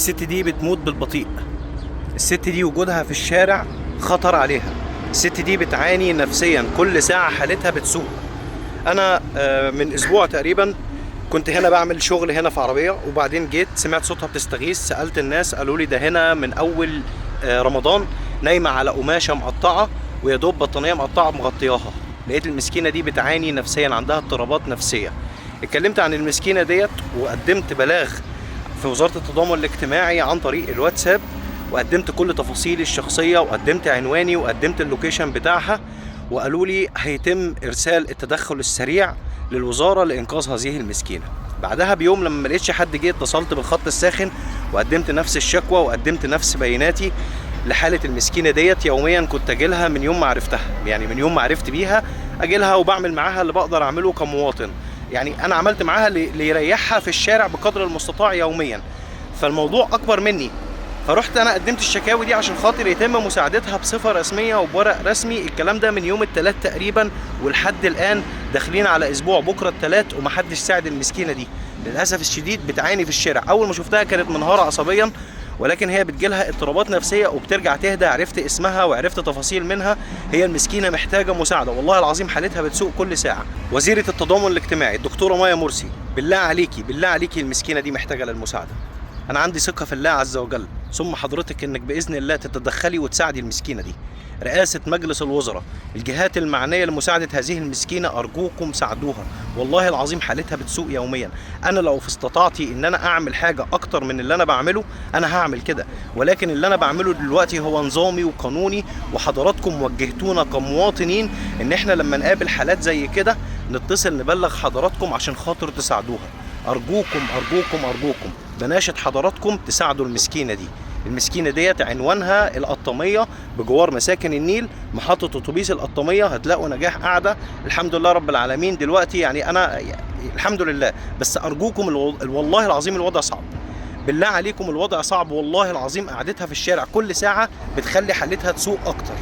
الست دي بتموت بالبطيء. الست دي وجودها في الشارع خطر عليها. الست دي بتعاني نفسيا، كل ساعة حالتها بتسوء. أنا من أسبوع تقريبا كنت هنا بعمل شغل هنا في عربية، وبعدين جيت سمعت صوتها بتستغيث. سألت الناس قالوا لي ده هنا من أول رمضان نايمة على قماشة مقطعة ويا دوب بطانية مقطعة مغطياها. لقيت المسكينة دي بتعاني نفسيا، عندها اضطرابات نفسية. اتكلمت عن المسكينة ديت وقدمت بلاغ في وزارة التضامن الاجتماعي عن طريق الواتساب، وقدمت كل تفاصيلي الشخصية وقدمت عنواني وقدمت اللوكيشن بتاعها، وقالوا لي هيتم إرسال التدخل السريع للوزارة لإنقاذ هذه المسكينة. بعدها بيوم لما ما لقيتش حد جه اتصلت بالخط الساخن وقدمت نفس الشكوى وقدمت نفس بياناتي لحالة المسكينة ديت. يوميا كنت اجيلها من يوم ما عرفتها، يعني من يوم ما عرفت بيها اجيلها وبعمل معاها اللي بقدر اعمله كمواطن. يعني انا عملت معاها اللي يريحها في الشارع بقدر المستطاع يوميا، فالموضوع اكبر مني. فرحت انا قدمت الشكاوي دي عشان خاطر يتم مساعدتها بصفة رسمية وبورق رسمي. الكلام ده من يوم الثلاث تقريبا، ولحد الان داخلين على اسبوع بكره الثلاث ومحدش ساعد المسكينة دي. للاسف الشديد بتعاني في الشارع. اول ما شفتها كانت منهارة عصبيا، ولكن هي بتجيلها اضطرابات نفسية وبترجع تهدى. عرفت اسمها وعرفت تفاصيل منها. هي المسكينة محتاجة مساعدة، والله العظيم حالتها بتسوء كل ساعة. وزيرة التضامن الاجتماعي الدكتورة مايا مرسي، بالله عليكي بالله عليكي المسكينة دي محتاجة للمساعدة. أنا عندي ثقة في الله عز وجل، ثم حضرتك إنك بإذن الله تتدخلي وتساعدي المسكينة دي. رئاسة مجلس الوزراء، الجهات المعنية لمساعدة هذه المسكينة، أرجوكم ساعدوها. والله العظيم حالتها بتسوء يوميا. أنا لو استطعتي إن أنا أعمل حاجة أكتر من اللي أنا بعمله أنا هعمل كده، ولكن اللي أنا بعمله دلوقتي هو نظامي وقانوني، وحضراتكم وجهتونا كمواطنين إن إحنا لما نقابل حالات زي كده نتصل نبلغ حضراتكم عشان خاطر تساعدوها. أرجوكم أرجوكم أرجوكم بناشد حضراتكم تساعدوا المسكينة دي. المسكينة ديت عنوانها القطامية بجوار مساكن النيل، محطة أتوبيس القطامية. هتلاقوا نجاح قاعدة الحمد لله رب العالمين دلوقتي، يعني أنا الحمد لله. بس أرجوكم والله العظيم الوضع صعب، بالله عليكم الوضع صعب والله العظيم. قعدتها في الشارع كل ساعة بتخلي حالتها تسوء أكتر.